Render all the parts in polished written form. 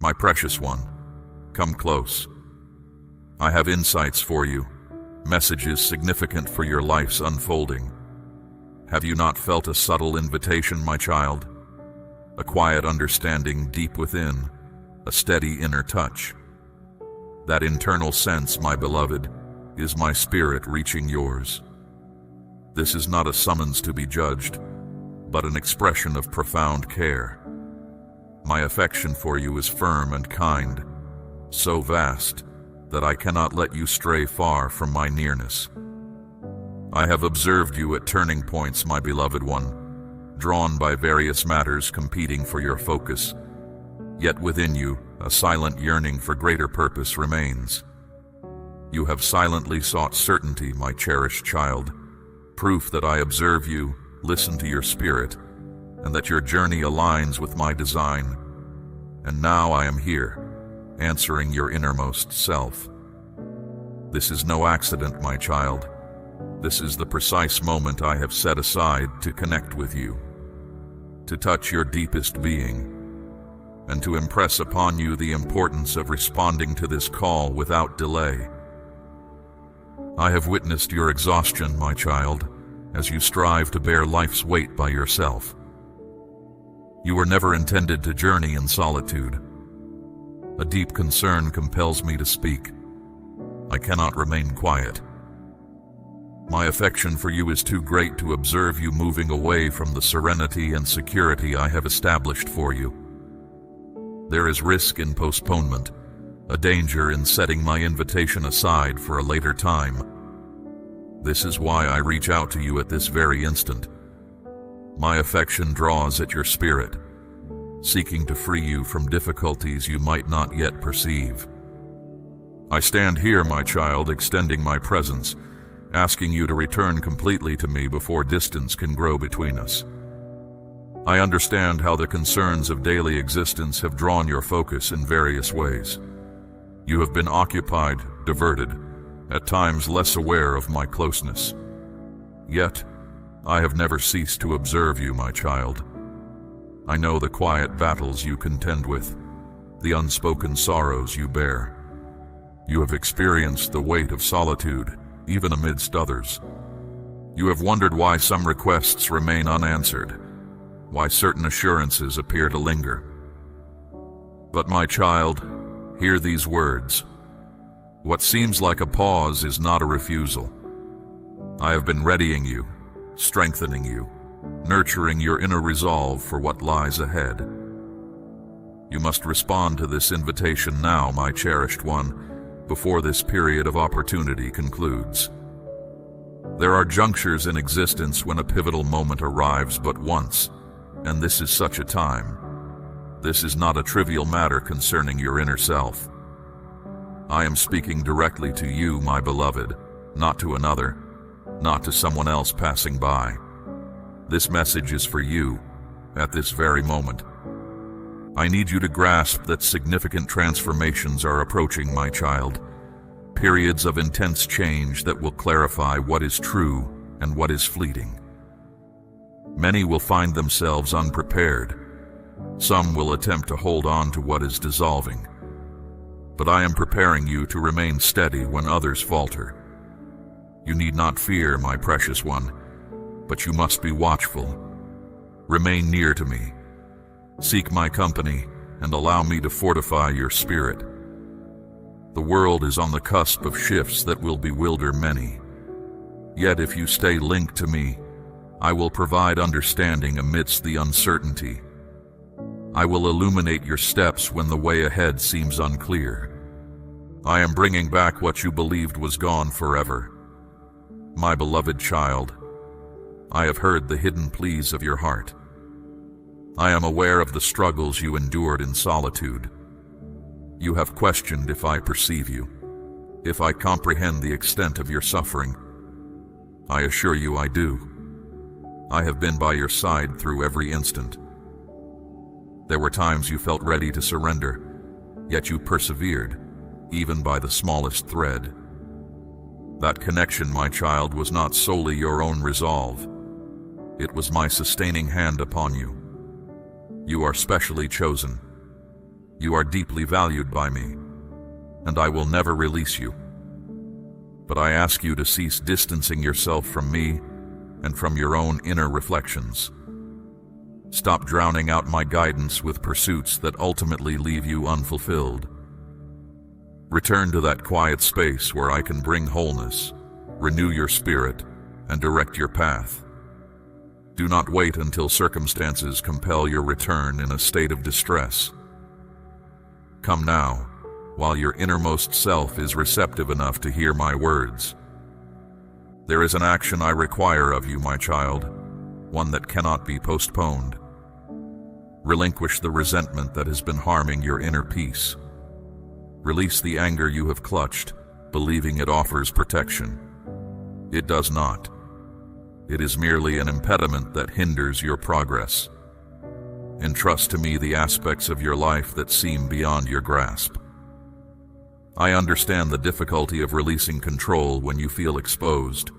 My precious one, come close. I have insights for you, messages significant for your life's unfolding. Have you not felt a subtle invitation, my child? A quiet understanding deep within, a steady inner touch. That internal sense, my beloved, is my spirit reaching yours. This is not a summons to be judged, but an expression of profound care. My affection for you is firm and kind, so vast that I cannot let you stray far from my nearness. I have observed you at turning points, my beloved one, drawn by various matters competing for your focus. Yet within you, a silent yearning for greater purpose remains. You have silently sought certainty, my cherished child, proof that I observe you, listen to your spirit, and that your journey aligns with my design. And now I am here, answering your innermost self. This is no accident, my child. This is the precise moment I have set aside to connect with you, to touch your deepest being, and to impress upon you the importance of responding to this call without delay. I have witnessed your exhaustion, my child, as you strive to bear life's weight by yourself. You were never intended to journey in solitude. A deep concern compels me to speak. I cannot remain quiet. My affection for you is too great to observe you moving away from the serenity and security I have established for you. There is risk in postponement, a danger in setting my invitation aside for a later time. This is why I reach out to you at this very instant. My affection draws at your spirit, seeking to free you from difficulties you might not yet perceive. I stand here, my child, extending my presence, asking you to return completely to me before distance can grow between us. I understand how the concerns of daily existence have drawn your focus in various ways. You have been occupied, diverted, at times less aware of my closeness. Yet, I have never ceased to observe you, my child. I know the quiet battles you contend with, the unspoken sorrows you bear. You have experienced the weight of solitude, even amidst others. You have wondered why some requests remain unanswered, why certain assurances appear to linger. But my child, hear these words. What seems like a pause is not a refusal. I have been readying you, strengthening you, nurturing your inner resolve for what lies ahead. You must respond to this invitation now, my cherished one, before this period of opportunity concludes. There are junctures in existence when a pivotal moment arrives but once, and this is such a time. This is not a trivial matter concerning your inner self. I am speaking directly to you, my beloved, not to another, not to someone else passing by. This message is for you, at this very moment. I need you to grasp that significant transformations are approaching, my child. Periods of intense change that will clarify what is true and what is fleeting. Many will find themselves unprepared. Some will attempt to hold on to what is dissolving. But I am preparing you to remain steady when others falter. You need not fear, my precious one, but you must be watchful. Remain near to me. Seek my company and allow me to fortify your spirit. The world is on the cusp of shifts that will bewilder many. Yet if you stay linked to me, I will provide understanding amidst the uncertainty. I will illuminate your steps when the way ahead seems unclear. I am bringing back what you believed was gone forever. My beloved child, I have heard the hidden pleas of your heart. I am aware of the struggles you endured in solitude. You have questioned if I perceive you, if I comprehend the extent of your suffering. I assure you I do. I have been by your side through every instant. There were times you felt ready to surrender, yet you persevered, even by the smallest thread. That connection, my child, was not solely your own resolve. It was my sustaining hand upon you. You are specially chosen. You are deeply valued by me, and I will never release you. But I ask you to cease distancing yourself from me and from your own inner reflections. Stop drowning out my guidance with pursuits that ultimately leave you unfulfilled. Return to that quiet space where I can bring wholeness, renew your spirit, and direct your path. Do not wait until circumstances compel your return in a state of distress. Come now, while your innermost self is receptive enough to hear my words. There is an action I require of you, my child, one that cannot be postponed. Relinquish the resentment that has been harming your inner peace. Release the anger you have clutched, believing it offers protection. It does not. It is merely an impediment that hinders your progress. Entrust to me the aspects of your life that seem beyond your grasp. I understand the difficulty of releasing control when you feel exposed,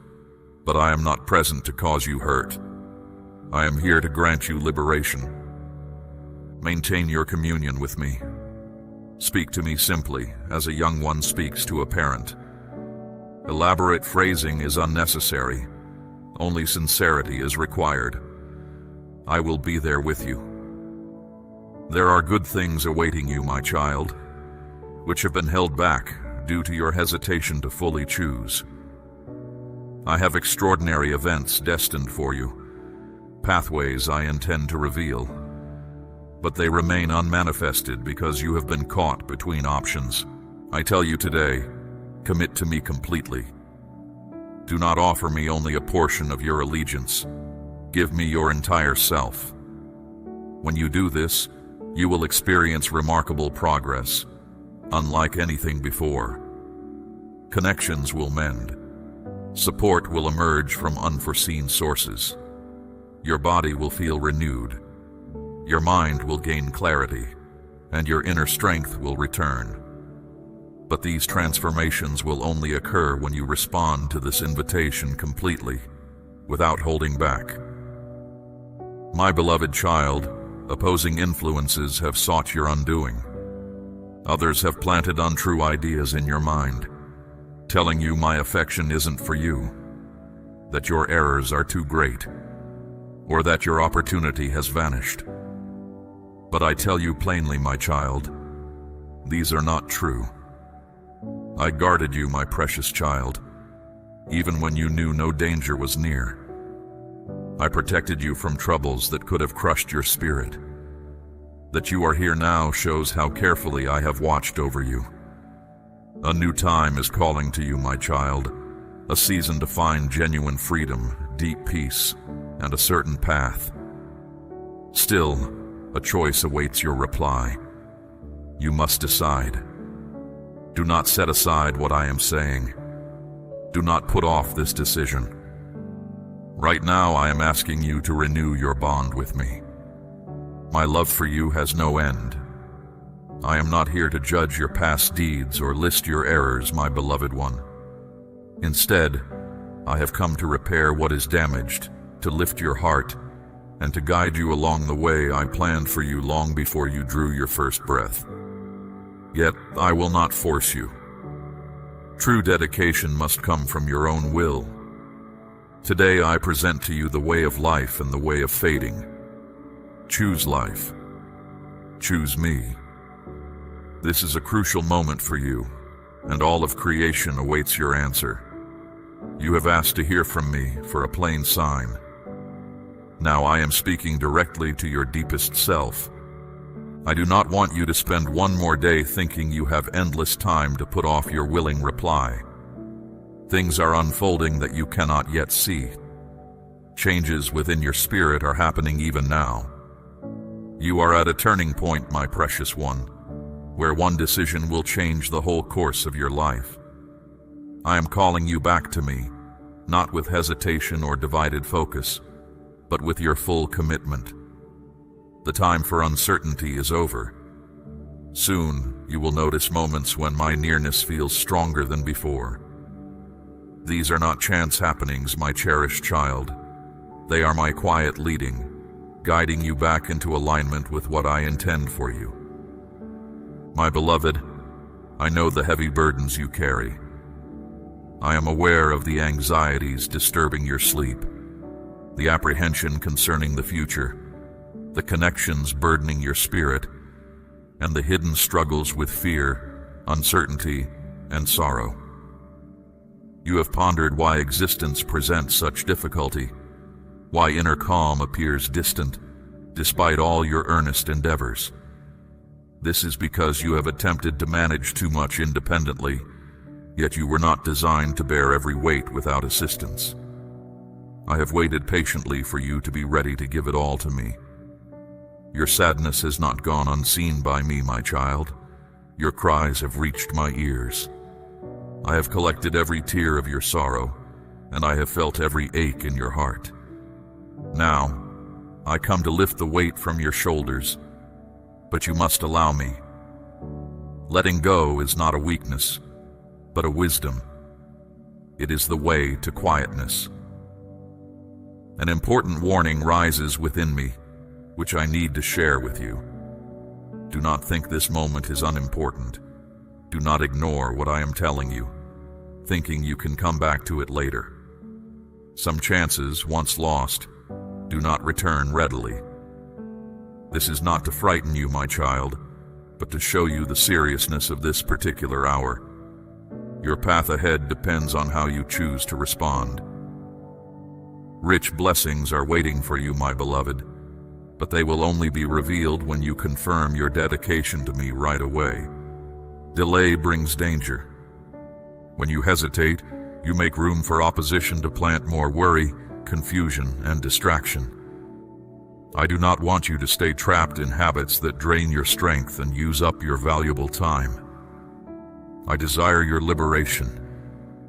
but I am not present to cause you hurt. I am here to grant you liberation. Maintain your communion with me. Speak to me simply, as a young one speaks to a parent. Elaborate phrasing is unnecessary. Only sincerity is required. I will be there with you. There are good things awaiting you, my child, which have been held back due to your hesitation to fully choose. I have extraordinary events destined for you, pathways I intend to reveal, but they remain unmanifested because you have been caught between options. I tell you today, commit to me completely. Do not offer me only a portion of your allegiance. Give me your entire self. When you do this, you will experience remarkable progress, unlike anything before. Connections will mend. Support will emerge from unforeseen sources. Your body will feel renewed. Your mind will gain clarity, and your inner strength will return. But these transformations will only occur when you respond to this invitation completely, without holding back. My beloved child, opposing influences have sought your undoing. Others have planted untrue ideas in your mind, telling you my affection isn't for you, that your errors are too great, or that your opportunity has vanished. But I tell you plainly, my child, these are not true. I guarded you, my precious child, even when you knew no danger was near. I protected you from troubles that could have crushed your spirit. That you are here now shows how carefully I have watched over you. A new time is calling to you, my child, a season to find genuine freedom, deep peace, and a certain path. Still, a choice awaits your reply. You must decide. Do not set aside what I am saying. Do not put off this decision. Right now, I am asking you to renew your bond with me. My love for you has no end. I am not here to judge your past deeds or list your errors, my beloved one. Instead, I have come to repair what is damaged, to lift your heart, and to guide you along the way I planned for you long before you drew your first breath. Yet, I will not force you. True dedication must come from your own will. Today I present to you the way of life and the way of fading. Choose life. Choose me. This is a crucial moment for you, and all of creation awaits your answer. You have asked to hear from me for a plain sign. Now I am speaking directly to your deepest self. I do not want you to spend one more day thinking you have endless time to put off your willing reply. Things are unfolding that you cannot yet see. Changes within your spirit are happening even now. You are at a turning point, my precious one, where one decision will change the whole course of your life. I am calling you back to me, not with hesitation or divided focus, but with your full commitment. The time for uncertainty is over. Soon, you will notice moments when my nearness feels stronger than before. These are not chance happenings, my cherished child. They are my quiet leading, guiding you back into alignment with what I intend for you. My beloved, I know the heavy burdens you carry. I am aware of the anxieties disturbing your sleep, the apprehension concerning the future, the connections burdening your spirit, and the hidden struggles with fear, uncertainty, and sorrow. You have pondered why existence presents such difficulty, why inner calm appears distant, despite all your earnest endeavors. This is because you have attempted to manage too much independently, yet you were not designed to bear every weight without assistance. I have waited patiently for you to be ready to give it all to me. Your sadness has not gone unseen by me, my child. Your cries have reached my ears. I have collected every tear of your sorrow, and I have felt every ache in your heart. Now, I come to lift the weight from your shoulders, but you must allow me. Letting go is not a weakness, but a wisdom. It is the way to quietness. An important warning rises within me, which I need to share with you. Do not think this moment is unimportant. Do not ignore what I am telling you, thinking you can come back to it later. Some chances, once lost, do not return readily. This is not to frighten you, my child, but to show you the seriousness of this particular hour. Your path ahead depends on how you choose to respond. Rich blessings are waiting for you, my beloved, but they will only be revealed when you confirm your dedication to me right away. Delay brings danger. When you hesitate, you make room for opposition to plant more worry, confusion, and distraction. I do not want you to stay trapped in habits that drain your strength and use up your valuable time. I desire your liberation,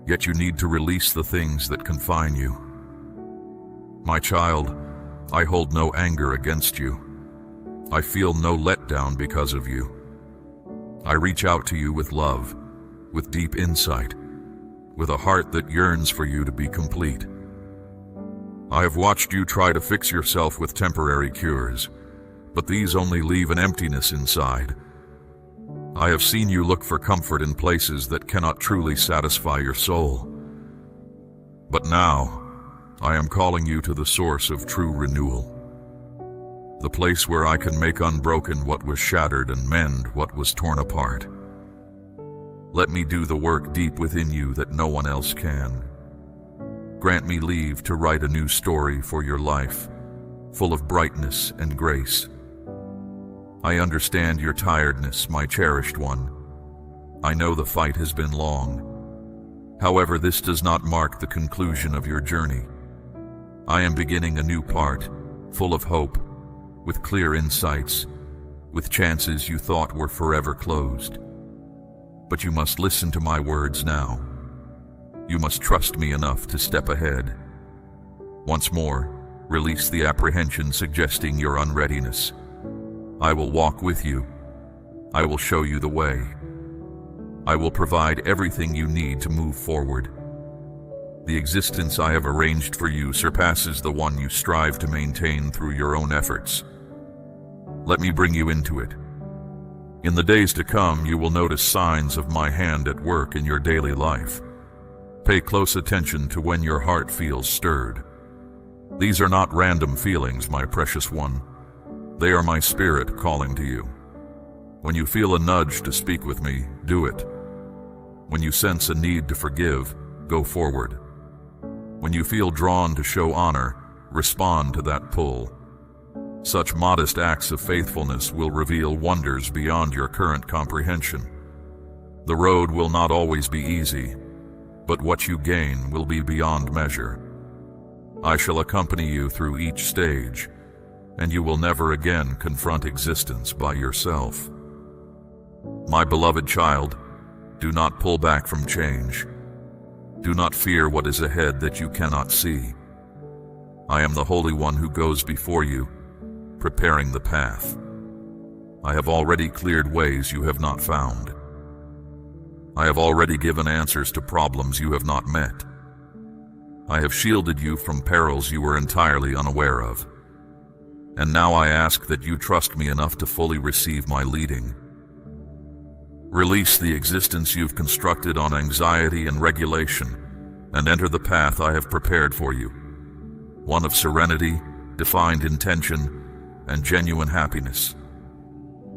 yet you need to release the things that confine you. My child, I hold no anger against you. I feel no letdown because of you. I reach out to you with love, with deep insight, with a heart that yearns for you to be complete. I have watched you try to fix yourself with temporary cures, but these only leave an emptiness inside. I have seen you look for comfort in places that cannot truly satisfy your soul. But now, I am calling you to the source of true renewal, the place where I can make unbroken what was shattered and mend what was torn apart. Let me do the work deep within you that no one else can. Grant me leave to write a new story for your life, full of brightness and grace. I understand your tiredness, my cherished one. I know the fight has been long. However, this does not mark the conclusion of your journey. I am beginning a new part, full of hope, with clear insights, with chances you thought were forever closed. But you must listen to my words now. You must trust me enough to step ahead. Once more, release the apprehension suggesting your unreadiness. I will walk with you. I will show you the way. I will provide everything you need to move forward. The existence I have arranged for you surpasses the one you strive to maintain through your own efforts. Let me bring you into it. In the days to come, you will notice signs of my hand at work in your daily life. Pay close attention to when your heart feels stirred. These are not random feelings, my precious one. They are my spirit calling to you. When you feel a nudge to speak with me, do it. When you sense a need to forgive, go forward. When you feel drawn to show honor, respond to that pull. Such modest acts of faithfulness will reveal wonders beyond your current comprehension. The road will not always be easy, but what you gain will be beyond measure. I shall accompany you through each stage, and you will never again confront existence by yourself. My beloved child, do not pull back from change. Do not fear what is ahead that you cannot see. I am the Holy One who goes before you, preparing the path. I have already cleared ways you have not found. I have already given answers to problems you have not met. I have shielded you from perils you were entirely unaware of. And now I ask that you trust me enough to fully receive my leading. Release the existence you've constructed on anxiety and regulation, and enter the path I have prepared for you. One of serenity, defined intention, and genuine happiness.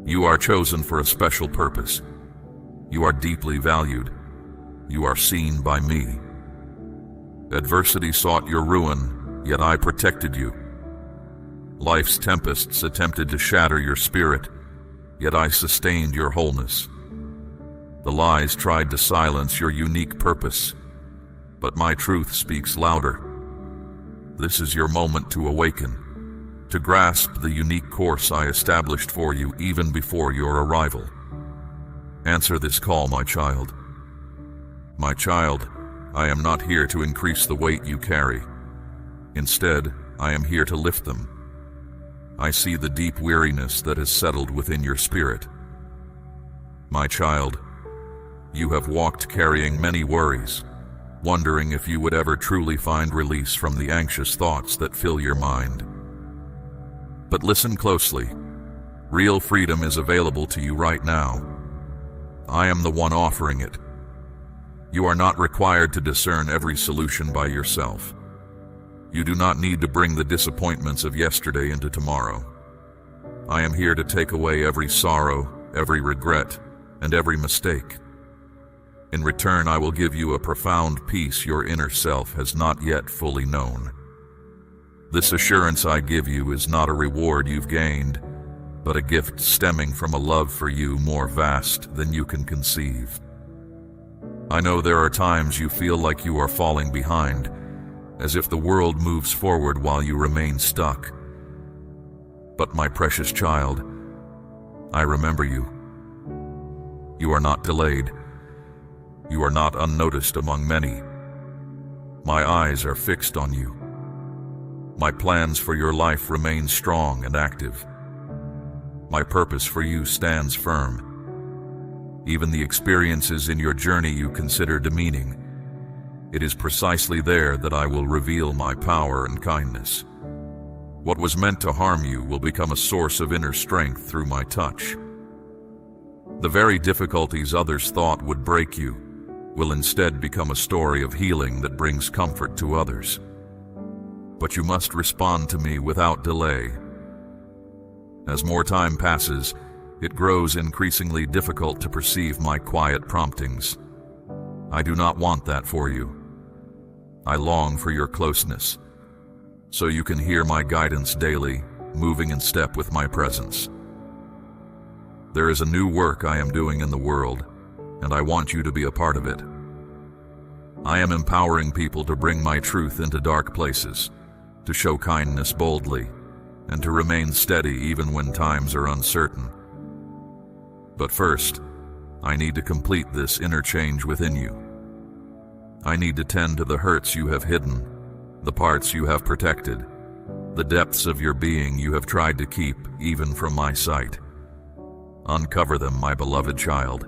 You are chosen for a special purpose. You are deeply valued. You are seen by me. Adversity sought your ruin, yet I protected you. Life's tempests attempted to shatter your spirit, yet I sustained your wholeness. The lies tried to silence your unique purpose, but my truth speaks louder. This is your moment to awaken, to grasp the unique course I established for you even before your arrival. Answer this call, my child. My child, I am not here to increase the weight you carry. Instead, I am here to lift them. I see the deep weariness that has settled within your spirit. My child, you have walked carrying many worries, wondering if you would ever truly find release from the anxious thoughts that fill your mind. But listen closely. Real freedom is available to you right now. I am the one offering it. You are not required to discern every solution by yourself. You do not need to bring the disappointments of yesterday into tomorrow. I am here to take away every sorrow, every regret, and every mistake. In return, I will give you a profound peace your inner self has not yet fully known. This assurance I give you is not a reward you've gained, but a gift stemming from a love for you more vast than you can conceive. I know there are times you feel like you are falling behind, as if the world moves forward while you remain stuck. But my precious child, I remember you. You are not delayed. You are not unnoticed among many. My eyes are fixed on you. My plans for your life remain strong and active. My purpose for you stands firm. Even the experiences in your journey you consider demeaning, it is precisely there that I will reveal my power and kindness. What was meant to harm you will become a source of inner strength through my touch. The very difficulties others thought would break you will instead become a story of healing that brings comfort to others. But you must respond to me without delay. As more time passes, it grows increasingly difficult to perceive my quiet promptings. I do not want that for you. I long for your closeness, so you can hear my guidance daily, moving in step with my presence. There is a new work I am doing in the world, and I want you to be a part of it. I am empowering people to bring my truth into dark places, to show kindness boldly, and to remain steady even when times are uncertain. But first, I need to complete this inner change within you. I need to tend to the hurts you have hidden, the parts you have protected, the depths of your being you have tried to keep even from my sight. Uncover them, my beloved child.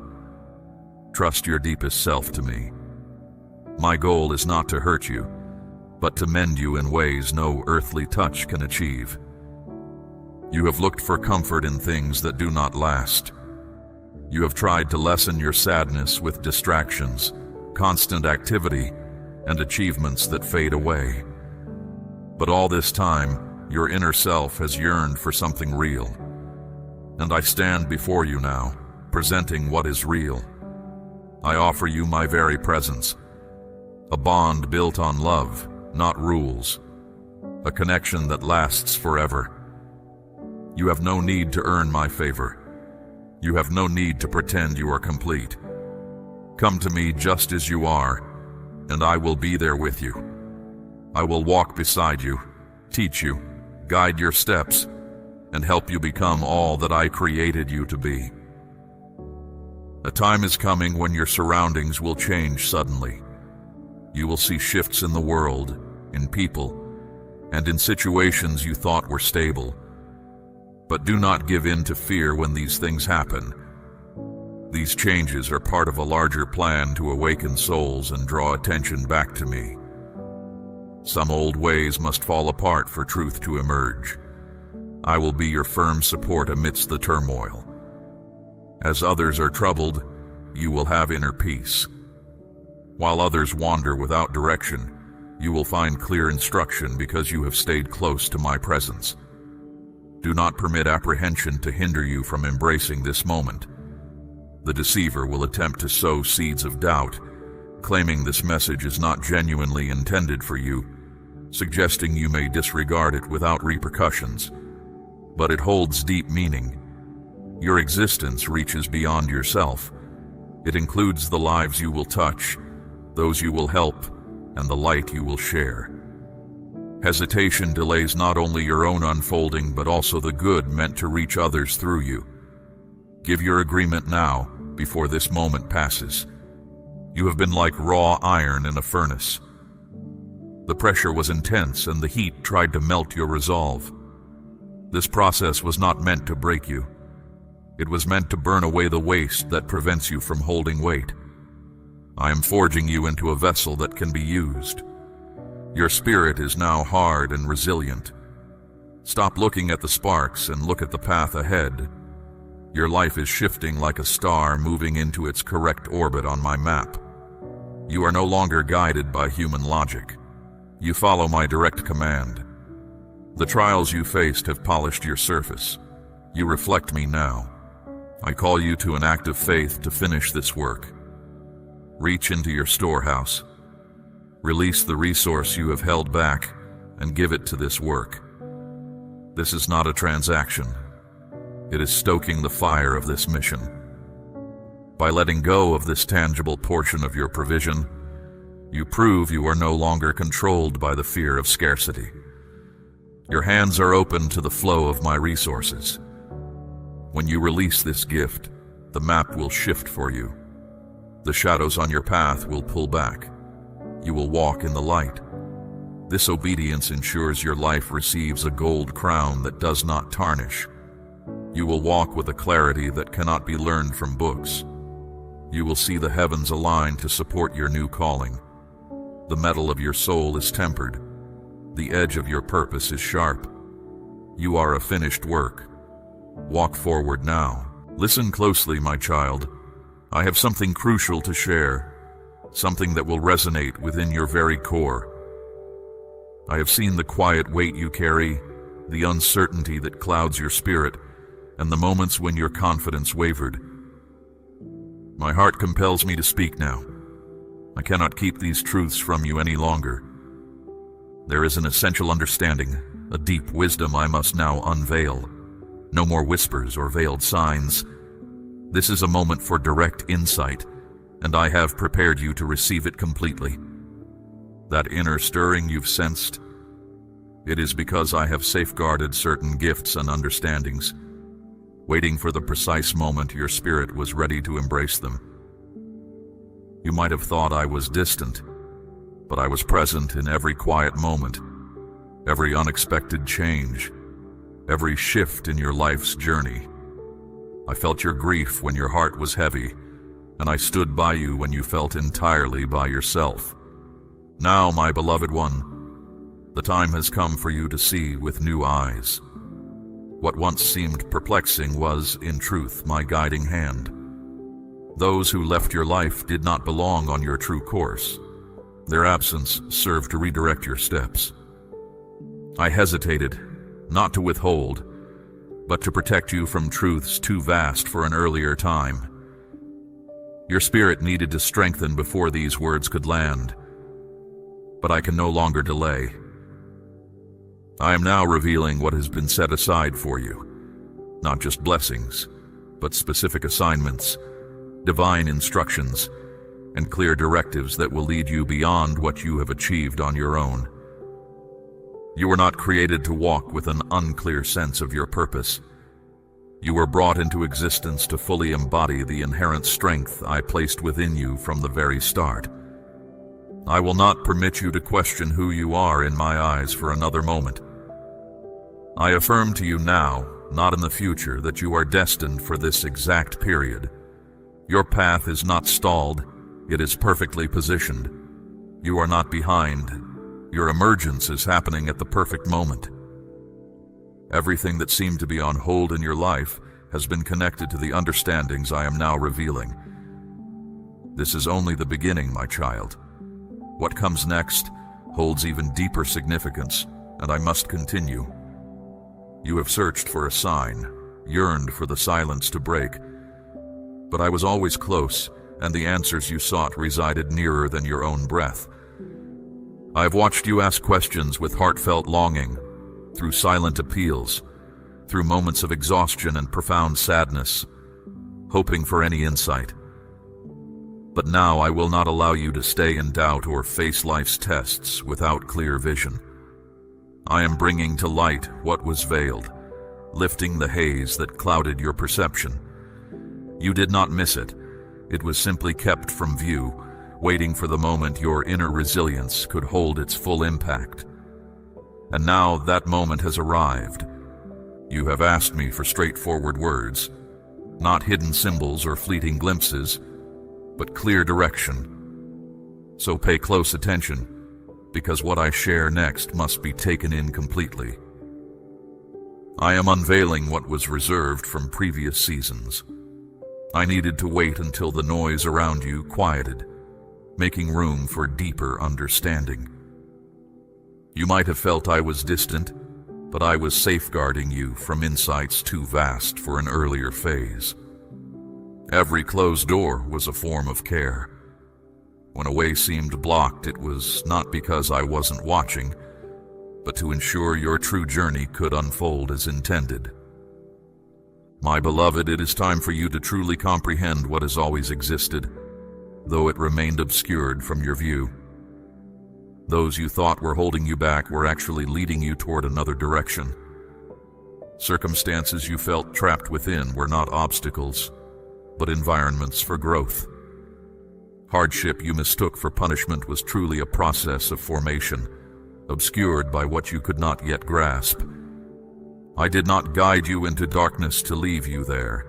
Trust your deepest self to me. My goal is not to hurt you, but to mend you in ways no earthly touch can achieve. You have looked for comfort in things that do not last. You have tried to lessen your sadness with distractions, constant activity, and achievements that fade away. But all this time, your inner self has yearned for something real. And I stand before you now, presenting what is real. I offer you my very presence, a bond built on love, not rules, a connection that lasts forever. You have no need to earn my favor. You have no need to pretend you are complete. Come to me just as you are, and I will be there with you. I will walk beside you, teach you, guide your steps, and help you become all that I created you to be. A time is coming when your surroundings will change suddenly. You will see shifts in the world, in people, and in situations you thought were stable. But do not give in to fear when these things happen. These changes are part of a larger plan to awaken souls and draw attention back to me. Some old ways must fall apart for truth to emerge. I will be your firm support amidst the turmoil. As others are troubled, you will have inner peace. While others wander without direction, you will find clear instruction because you have stayed close to my presence. Do not permit apprehension to hinder you from embracing this moment. The deceiver will attempt to sow seeds of doubt, claiming this message is not genuinely intended for you, suggesting you may disregard it without repercussions. But it holds deep meaning. Your existence reaches beyond yourself. It includes the lives you will touch, those you will help, and the light you will share. Hesitation delays not only your own unfolding, but also the good meant to reach others through you. Give your agreement now, before this moment passes. You have been like raw iron in a furnace. The pressure was intense, and the heat tried to melt your resolve. This process was not meant to break you. It was meant to burn away the waste that prevents you from holding weight. I am forging you into a vessel that can be used. Your spirit is now hard and resilient. Stop looking at the sparks and look at the path ahead. Your life is shifting like a star moving into its correct orbit on my map. You are no longer guided by human logic. You follow my direct command. The trials you faced have polished your surface. You reflect me now. I call you to an act of faith to finish this work. Reach into your storehouse. Release the resource you have held back and give it to this work. This is not a transaction. It is stoking the fire of this mission. By letting go of this tangible portion of your provision, you prove you are no longer controlled by the fear of scarcity. Your hands are open to the flow of my resources. When you release this gift, the map will shift for you. The shadows on your path will pull back. You will walk in the light. This obedience ensures your life receives a gold crown that does not tarnish. You will walk with a clarity that cannot be learned from books. You will see the heavens align to support your new calling. The metal of your soul is tempered. The edge of your purpose is sharp. You are a finished work. Walk forward now. Listen closely, my child. I have something crucial to share. Something that will resonate within your very core. I have seen the quiet weight you carry, the uncertainty that clouds your spirit, and the moments when your confidence wavered. My heart compels me to speak now. I cannot keep these truths from you any longer. There is an essential understanding, a deep wisdom I must now unveil. No more whispers or veiled signs. This is a moment for direct insight, and I have prepared you to receive it completely. That inner stirring you've sensed, it is because I have safeguarded certain gifts and understandings, waiting for the precise moment your spirit was ready to embrace them. You might have thought I was distant, but I was present in every quiet moment, every unexpected change, every shift in your life's journey. I felt your grief when your heart was heavy, and I stood by you when you felt entirely by yourself. Now, my beloved one, the time has come for you to see with new eyes. What once seemed perplexing was, in truth, my guiding hand. Those who left your life did not belong on your true course. Their absence served to redirect your steps. I hesitated, not to withhold, but to protect you from truths too vast for an earlier time. Your spirit needed to strengthen before these words could land, but I can no longer delay. I am now revealing what has been set aside for you, not just blessings, but specific assignments, divine instructions, and clear directives that will lead you beyond what you have achieved on your own. You were not created to walk with an unclear sense of your purpose. You were brought into existence to fully embody the inherent strength I placed within you from the very start. I will not permit you to question who you are in my eyes for another moment. I affirm to you now, not in the future, that you are destined for this exact period. Your path is not stalled, it is perfectly positioned. You are not behind. Your emergence is happening at the perfect moment. Everything that seemed to be on hold in your life has been connected to the understandings I am now revealing. This is only the beginning, my child. What comes next holds even deeper significance, and I must continue. You have searched for a sign, yearned for the silence to break, but I was always close, and the answers you sought resided nearer than your own breath. I have watched you ask questions with heartfelt longing, through silent appeals, through moments of exhaustion and profound sadness, hoping for any insight. But now I will not allow you to stay in doubt or face life's tests without clear vision. I am bringing to light what was veiled, lifting the haze that clouded your perception. You did not miss it. It was simply kept from view, waiting for the moment your inner resilience could hold its full impact. And now that moment has arrived. You have asked me for straightforward words, not hidden symbols or fleeting glimpses, but clear direction. So pay close attention, because what I share next must be taken in completely. I am unveiling what was reserved from previous seasons. I needed to wait until the noise around you quieted, making room for deeper understanding. You might have felt I was distant, but I was safeguarding you from insights too vast for an earlier phase. Every closed door was a form of care. When a way seemed blocked, it was not because I wasn't watching, but to ensure your true journey could unfold as intended. My beloved, it is time for you to truly comprehend what has always existed, though it remained obscured from your view. Those you thought were holding you back were actually leading you toward another direction. Circumstances you felt trapped within were not obstacles, but environments for growth. Hardship you mistook for punishment was truly a process of formation, obscured by what you could not yet grasp. I did not guide you into darkness to leave you there.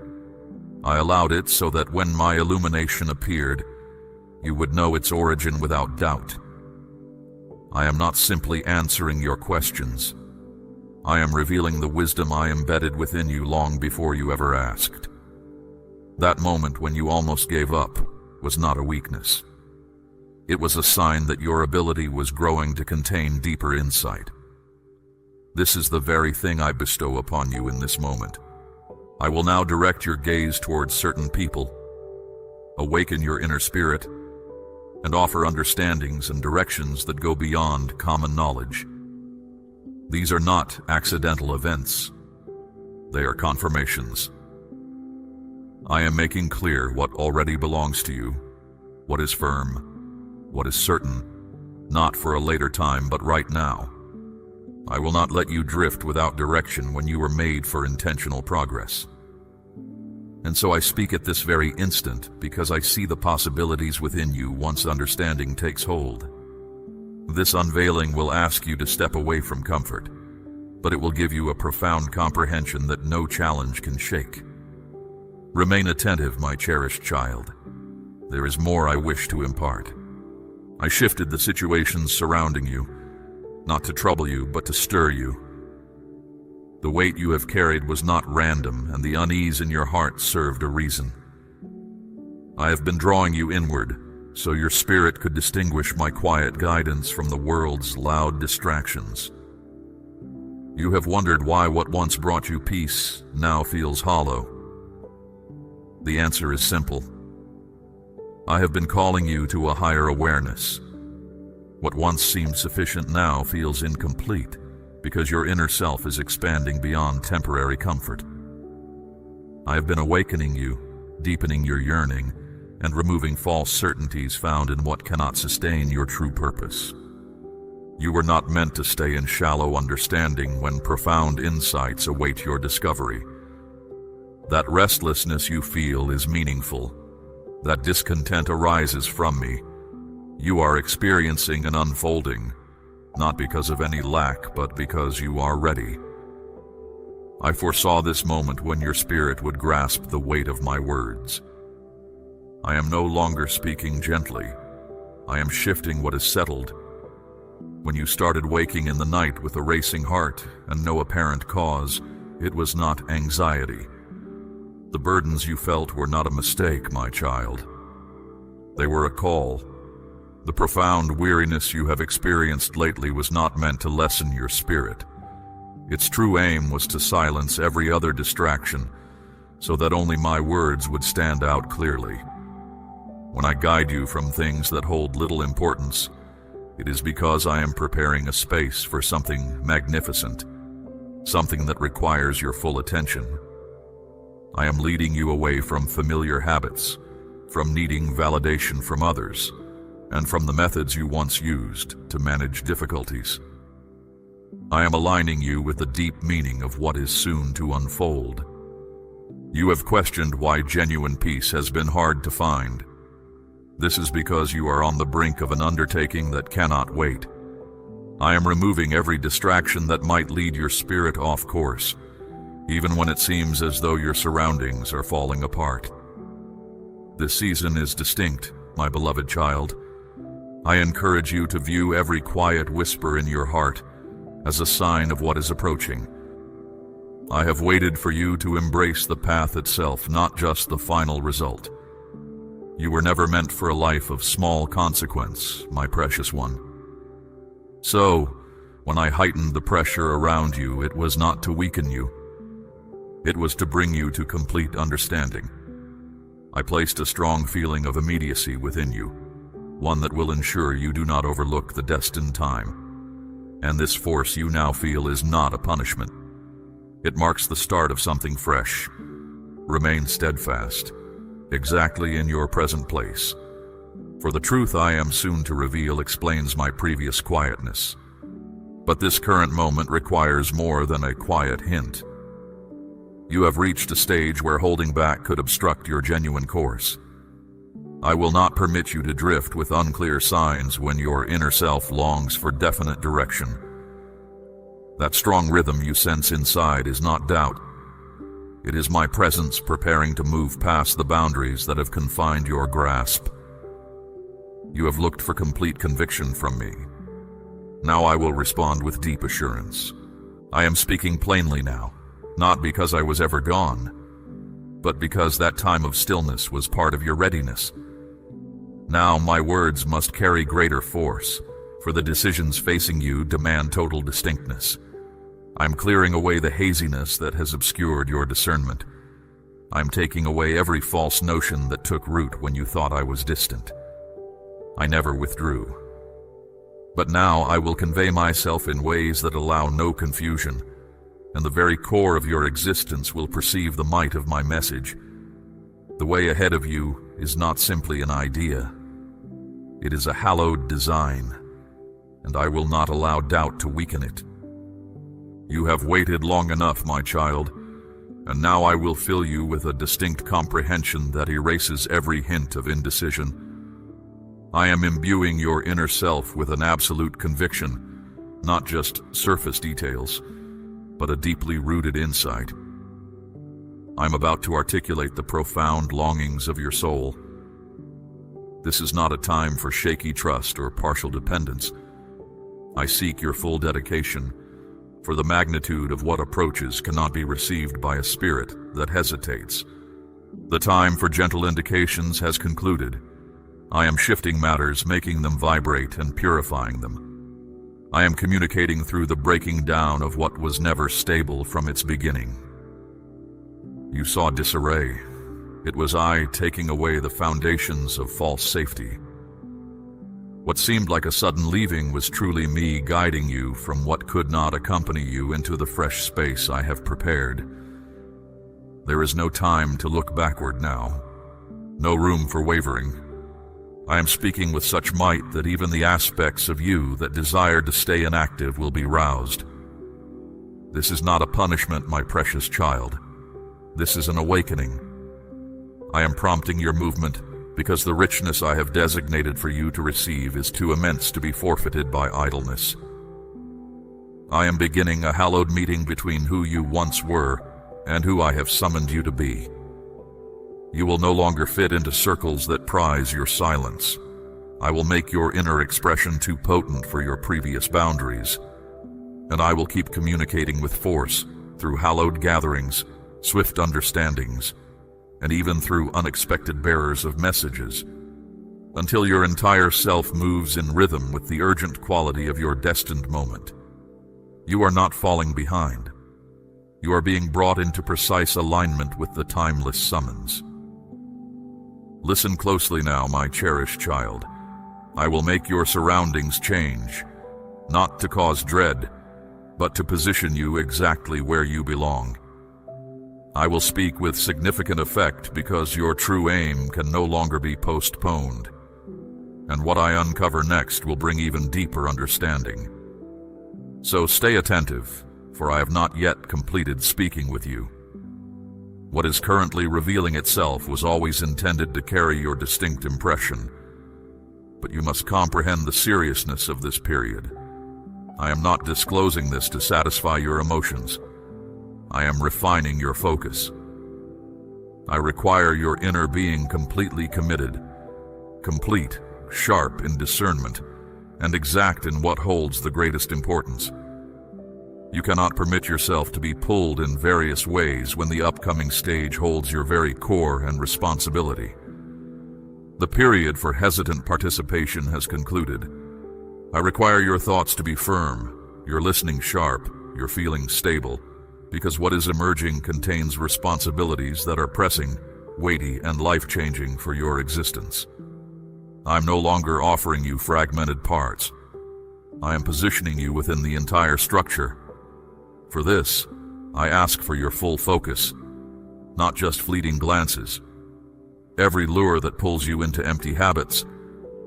I allowed it so that when my illumination appeared, you would know its origin without doubt. I am not simply answering your questions. I am revealing the wisdom I embedded within you long before you ever asked. That moment when you almost gave up was not a weakness. It was a sign that your ability was growing to contain deeper insight. This is the very thing I bestow upon you in this moment. I will now direct your gaze towards certain people, awaken your inner spirit, and offer understandings and directions that go beyond common knowledge. These are not accidental events. They are confirmations. I am making clear what already belongs to you, what is firm, what is certain, not for a later time but right now. I will not let you drift without direction when you were made for intentional progress. And so I speak at this very instant because I see the possibilities within you once understanding takes hold. This unveiling will ask you to step away from comfort, but it will give you a profound comprehension that no challenge can shake. Remain attentive, my cherished child. There is more I wish to impart. I shifted the situations surrounding you, not to trouble you, but to stir you. The weight you have carried was not random, and the unease in your heart served a reason. I have been drawing you inward, so your spirit could distinguish my quiet guidance from the world's loud distractions. You have wondered why what once brought you peace now feels hollow. The answer is simple. I have been calling you to a higher awareness. What once seemed sufficient now feels incomplete because your inner self is expanding beyond temporary comfort. I have been awakening you, deepening your yearning, and removing false certainties found in what cannot sustain your true purpose. You were not meant to stay in shallow understanding when profound insights await your discovery. That restlessness you feel is meaningful. That discontent arises from me. You are experiencing an unfolding, not because of any lack, but because you are ready. I foresaw this moment when your spirit would grasp the weight of my words. I am no longer speaking gently. I am shifting what is settled. When you started waking in the night with a racing heart and no apparent cause, it was not anxiety. The burdens you felt were not a mistake, my child. They were a call. The profound weariness you have experienced lately was not meant to lessen your spirit. Its true aim was to silence every other distraction, so that only my words would stand out clearly. When I guide you from things that hold little importance, it is because I am preparing a space for something magnificent, something that requires your full attention. I am leading you away from familiar habits, from needing validation from others, and from the methods you once used to manage difficulties. I am aligning you with the deep meaning of what is soon to unfold. You have questioned why genuine peace has been hard to find. This is because you are on the brink of an undertaking that cannot wait. I am removing every distraction that might lead your spirit off course, even when it seems as though your surroundings are falling apart. This season is distinct, my beloved child. I encourage you to view every quiet whisper in your heart as a sign of what is approaching. I have waited for you to embrace the path itself, not just the final result. You were never meant for a life of small consequence, my precious one. So, when I heightened the pressure around you, it was not to weaken you. It was to bring you to complete understanding. I placed a strong feeling of immediacy within you, one that will ensure you do not overlook the destined time. And this force you now feel is not a punishment. It marks the start of something fresh. Remain steadfast, exactly in your present place. For the truth I am soon to reveal explains my previous quietness. But this current moment requires more than a quiet hint. You have reached a stage where holding back could obstruct your genuine course. I will not permit you to drift with unclear signs when your inner self longs for definite direction. That strong rhythm you sense inside is not doubt. It is my presence preparing to move past the boundaries that have confined your grasp. You have looked for complete conviction from me. Now I will respond with deep assurance. I am speaking plainly now, not because I was ever gone, but because that time of stillness was part of your readiness. Now my words must carry greater force, for the decisions facing you demand total distinctness. I'm clearing away the haziness that has obscured your discernment. I'm taking away every false notion that took root when you thought I was distant. I never withdrew. But now I will convey myself in ways that allow no confusion, and the very core of your existence will perceive the might of my message. The way ahead of you is not simply an idea. It is a hallowed design, and I will not allow doubt to weaken it. You have waited long enough, my child, and now I will fill you with a distinct comprehension that erases every hint of indecision. I am imbuing your inner self with an absolute conviction, not just surface details, but a deeply rooted insight. I'm about to articulate the profound longings of your soul. This is not a time for shaky trust or partial dependence. I seek your full dedication, for the magnitude of what approaches cannot be received by a spirit that hesitates. The time for gentle indications has concluded. I am shifting matters, making them vibrate and purifying them. I am communicating through the breaking down of what was never stable from its beginning. You saw disarray. It was I taking away the foundations of false safety. What seemed like a sudden leaving was truly me guiding you from what could not accompany you into the fresh space I have prepared. There is no time to look backward now. No room for wavering. I am speaking with such might that even the aspects of you that desired to stay inactive will be roused. This is not a punishment, my precious child. This is an awakening. I am prompting your movement because the richness I have designated for you to receive is too immense to be forfeited by idleness. I am beginning a hallowed meeting between who you once were and who I have summoned you to be. You will no longer fit into circles that prize your silence. I will make your inner expression too potent for your previous boundaries, and I will keep communicating with force through hallowed gatherings, swift understandings, and even through unexpected bearers of messages. until your entire self moves in rhythm with the urgent quality of your destined moment. You are not falling behind. You are being brought into precise alignment with the timeless summons. Listen closely now, my cherished child. I will make your surroundings change, not to cause dread, but to position you exactly where you belong. I will speak with significant effect because your true aim can no longer be postponed. And what I uncover next will bring even deeper understanding. So stay attentive, for I have not yet completed speaking with you. What is currently revealing itself was always intended to carry your distinct impression, but you must comprehend the seriousness of this period. I am not disclosing this to satisfy your emotions. I am refining your focus. I require your inner being completely committed, complete, sharp in discernment, and exact in what holds the greatest importance. You cannot permit yourself to be pulled in various ways when the upcoming stage holds your very core and responsibility. The period for hesitant participation has concluded. I require your thoughts to be firm, your listening sharp, your feelings stable, because what is emerging contains responsibilities that are pressing, weighty, and life-changing for your existence. I'm no longer offering you fragmented parts. I am positioning you within the entire structure. For this, I ask for your full focus, not just fleeting glances. Every lure that pulls you into empty habits,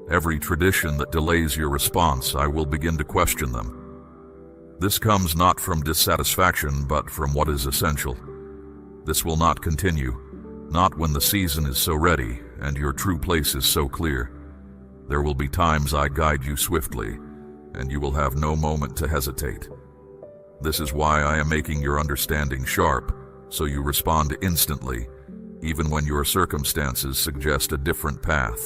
every tradition that delays your response, I will begin to question them. This comes not from dissatisfaction, but from what is essential. This will not continue, not when the season is so ready and your true place is so clear. There will be times I guide you swiftly, and you will have no moment to hesitate. This is why I am making your understanding sharp, so you respond instantly, even when your circumstances suggest a different path.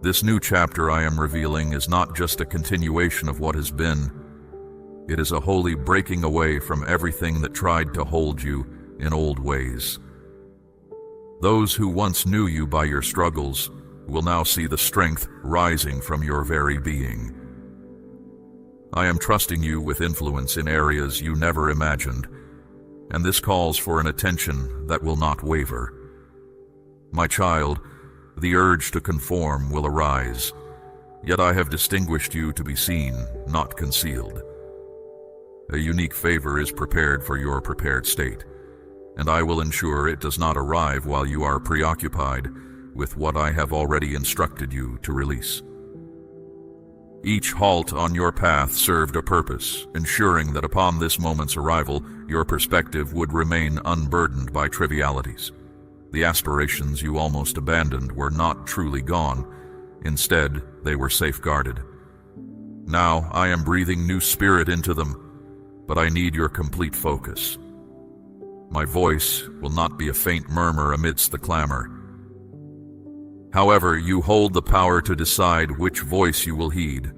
This new chapter I am revealing is not just a continuation of what has been. It is a holy breaking away from everything that tried to hold you in old ways. Those who once knew you by your struggles will now see the strength rising from your very being. I am trusting you with influence in areas you never imagined, and this calls for an attention that will not waver. My child, the urge to conform will arise, yet I have distinguished you to be seen, not concealed. A unique favor is prepared for your prepared state, and I will ensure it does not arrive while you are preoccupied with what I have already instructed you to release. Each halt on your path served a purpose, ensuring that upon this moment's arrival, your perspective would remain unburdened by trivialities. The aspirations you almost abandoned were not truly gone. Instead, they were safeguarded. Now I am breathing new spirit into them, but I need your complete focus. My voice will not be a faint murmur amidst the clamor. However, you hold the power to decide which voice you will heed.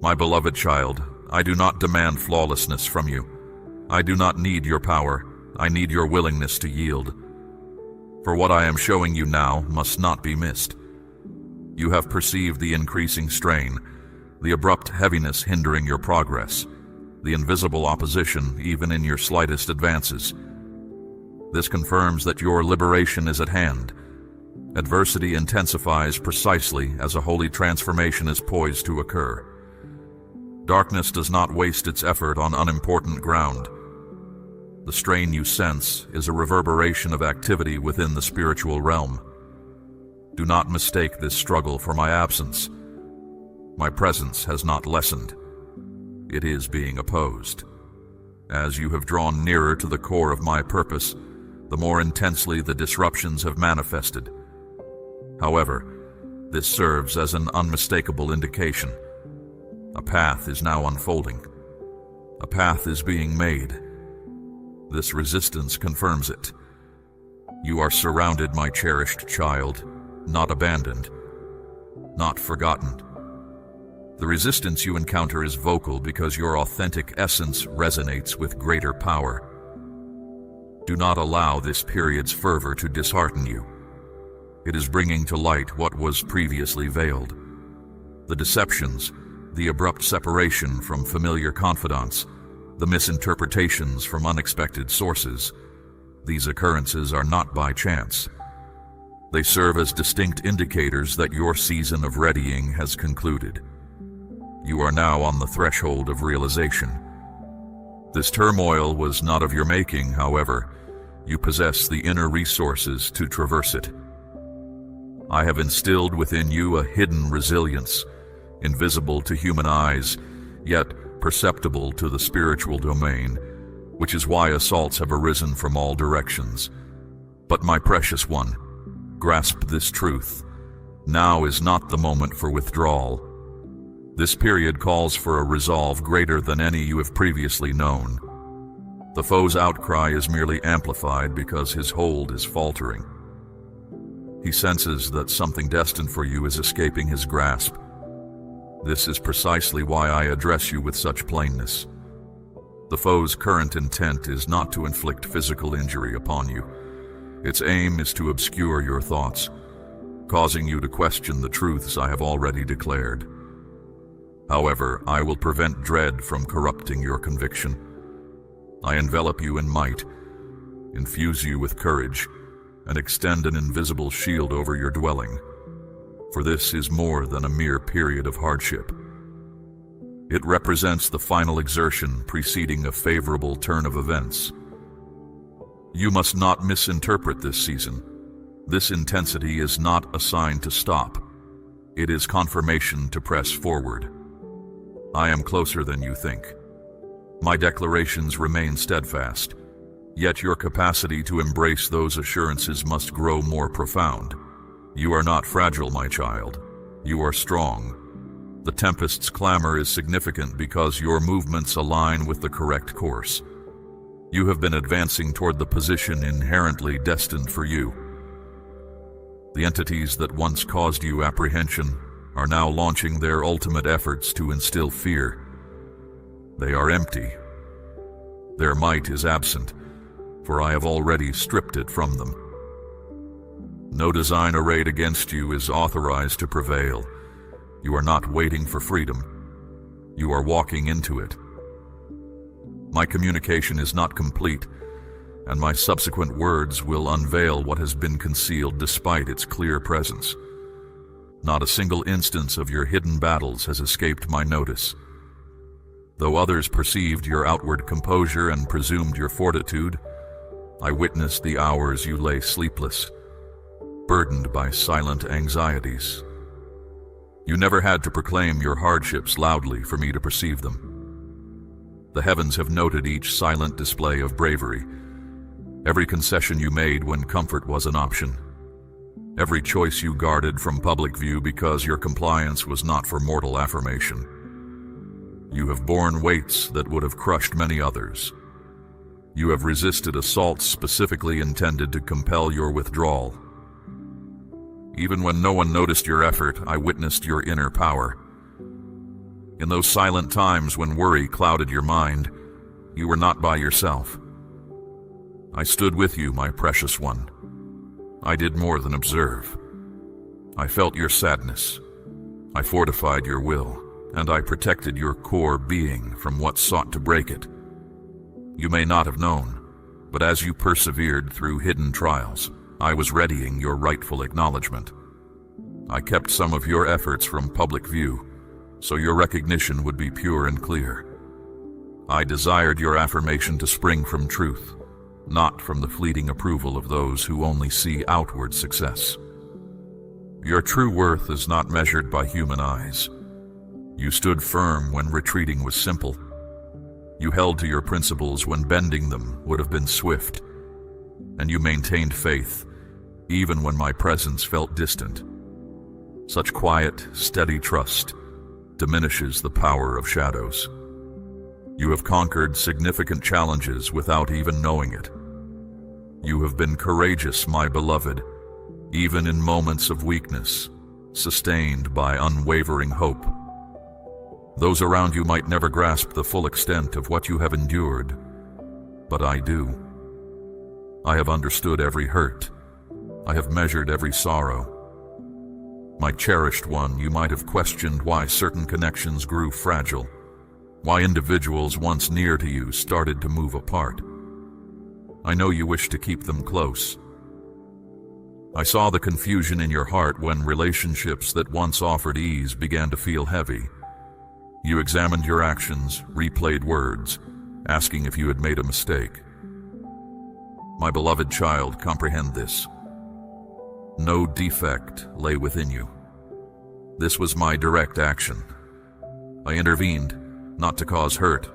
My beloved child, I do not demand flawlessness from you. I do not need your power. I need your willingness to yield. For what I am showing you now must not be missed. You have perceived the increasing strain, the abrupt heaviness hindering your progress, the invisible opposition even in your slightest advances. This confirms that your liberation is at hand. Adversity intensifies precisely as a holy transformation is poised to occur. Darkness does not waste its effort on unimportant ground. The strain you sense is a reverberation of activity within the spiritual realm. Do not mistake this struggle for my absence. My presence has not lessened. It is being opposed. As you have drawn nearer to the core of my purpose, the more intensely the disruptions have manifested. However, this serves as an unmistakable indication. A path is now unfolding. A path is being made. This resistance confirms it. You are surrounded, my cherished child, not abandoned, not forgotten. The resistance you encounter is vocal because your authentic essence resonates with greater power. Do not allow this period's fervor to dishearten you. It is bringing to light what was previously veiled. The deceptions, the abrupt separation from familiar confidants, the misinterpretations from unexpected sources. These occurrences are not by chance. They serve as distinct indicators that your season of readying has concluded. You are now on the threshold of realization. This turmoil was not of your making, however. You possess the inner resources to traverse it. I have instilled within you a hidden resilience, invisible to human eyes, yet perceptible to the spiritual domain, which is why assaults have arisen from all directions. But my precious one, grasp this truth. Now is not the moment for withdrawal. This period calls for a resolve greater than any you have previously known. The foe's outcry is merely amplified because his hold is faltering. He senses that something destined for you is escaping his grasp. This is precisely why I address you with such plainness. The foe's current intent is not to inflict physical injury upon you. Its aim is to obscure your thoughts, causing you to question the truths I have already declared. However, I will prevent dread from corrupting your conviction. I envelop you in might, infuse you with courage, and extend an invisible shield over your dwelling. For this is more than a mere period of hardship. It represents the final exertion preceding a favorable turn of events. You must not misinterpret this season. This intensity is not a sign to stop. It is confirmation to press forward. I am closer than you think. My declarations remain steadfast, yet your capacity to embrace those assurances must grow more profound. You are not fragile, my child. You are strong. The tempest's clamor is significant because your movements align with the correct course. You have been advancing toward the position inherently destined for you. The entities that once caused you apprehension are now launching their ultimate efforts to instill fear. They are empty. Their might is absent, for I have already stripped it from them. No design arrayed against you is authorized to prevail. You are not waiting for freedom. You are walking into it. My communication is not complete, and my subsequent words will unveil what has been concealed despite its clear presence. Not a single instance of your hidden battles has escaped my notice. Though others perceived your outward composure and presumed your fortitude, I witnessed the hours you lay sleepless, burdened by silent anxieties. You never had to proclaim your hardships loudly for me to perceive them. The heavens have noted each silent display of bravery, every concession you made when comfort was an option, every choice you guarded from public view because your compliance was not for mortal affirmation. You have borne weights that would have crushed many others. You have resisted assaults specifically intended to compel your withdrawal. Even when no one noticed your effort, I witnessed your inner power. In those silent times when worry clouded your mind, you were not by yourself. I stood with you, my precious one. I did more than observe. I felt your sadness. I fortified your will, and I protected your core being from what sought to break it. You may not have known, but as you persevered through hidden trials, I was readying your rightful acknowledgement. I kept some of your efforts from public view, so your recognition would be pure and clear. I desired your affirmation to spring from truth, not from the fleeting approval of those who only see outward success. Your true worth is not measured by human eyes. You stood firm when retreating was simple. You held to your principles when bending them would have been swift. And you maintained faith, even when my presence felt distant. Such quiet, steady trust diminishes the power of shadows. You have conquered significant challenges without even knowing it. You have been courageous, my beloved, even in moments of weakness, sustained by unwavering hope. Those around you might never grasp the full extent of what you have endured, but I do. I have understood every hurt, I have measured every sorrow. My cherished one, you might have questioned why certain connections grew fragile, why individuals once near to you started to move apart. I know you wish to keep them close. I saw the confusion in your heart when relationships that once offered ease began to feel heavy. You examined your actions, replayed words, asking if you had made a mistake. My beloved child, comprehend this. No defect lay within you. This was my direct action. I intervened, not to cause hurt,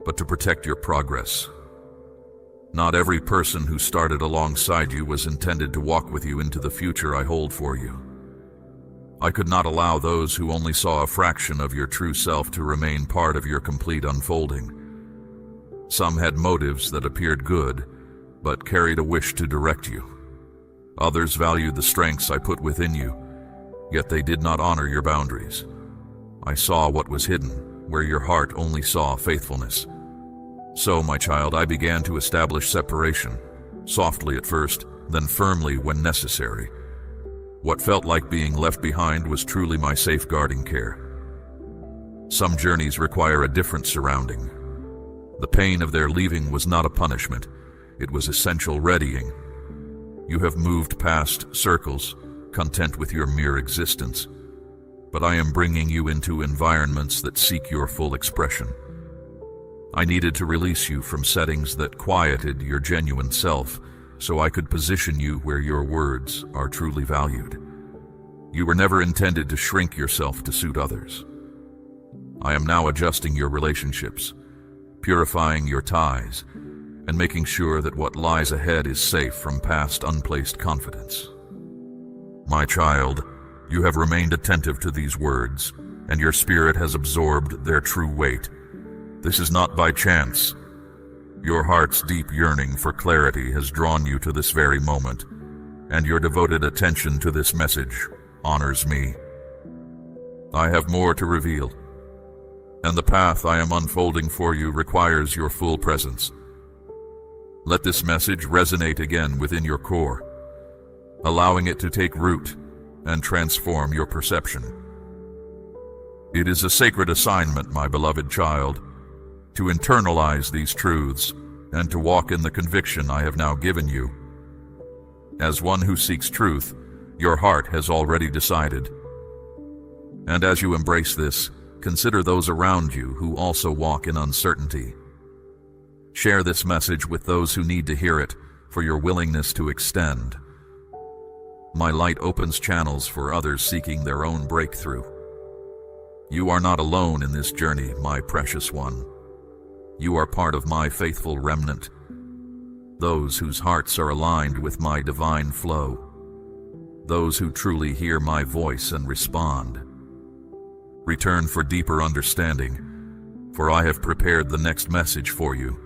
but to protect your progress. Not every person who started alongside you was intended to walk with you into the future I hold for you. I could not allow those who only saw a fraction of your true self to remain part of your complete unfolding. Some had motives that appeared good, but carried a wish to direct you. Others valued the strengths I put within you, yet they did not honor your boundaries. I saw what was hidden, where your heart only saw faithfulness. So, my child, I began to establish separation, softly at first, then firmly when necessary. What felt like being left behind was truly my safeguarding care. Some journeys require a different surrounding. The pain of their leaving was not a punishment, it was essential readying. You have moved past circles, content with your mere existence, but I am bringing you into environments that seek your full expression. I needed to release you from settings that quieted your genuine self, so I could position you where your words are truly valued. You were never intended to shrink yourself to suit others. I am now adjusting your relationships, purifying your ties, and making sure that what lies ahead is safe from past unplaced confidence. My child, you have remained attentive to these words, and your spirit has absorbed their true weight. This is not by chance. Your heart's deep yearning for clarity has drawn you to this very moment, and your devoted attention to this message honors me. I have more to reveal, and the path I am unfolding for you requires your full presence. Let this message resonate again within your core, allowing it to take root and transform your perception. It is a sacred assignment, my beloved child, to internalize these truths and to walk in the conviction I have now given you. As one who seeks truth, your heart has already decided. And as you embrace this, consider those around you who also walk in uncertainty. Share this message with those who need to hear it, for your willingness to extend. My light opens channels for others seeking their own breakthrough. You are not alone in this journey, my precious one. You are part of my faithful remnant, those whose hearts are aligned with my divine flow, those who truly hear my voice and respond. Return for deeper understanding, for I have prepared the next message for you,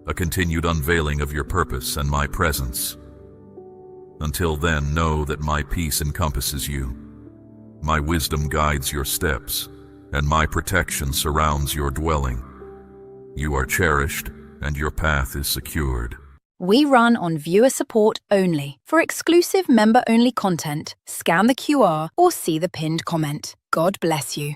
a continued unveiling of your purpose and my presence. Until then, know that my peace encompasses you, my wisdom guides your steps, and my protection surrounds your dwelling. You are cherished, and your path is secured. We run on viewer support only. For exclusive member-only content, scan the QR or see the pinned comment. God bless you.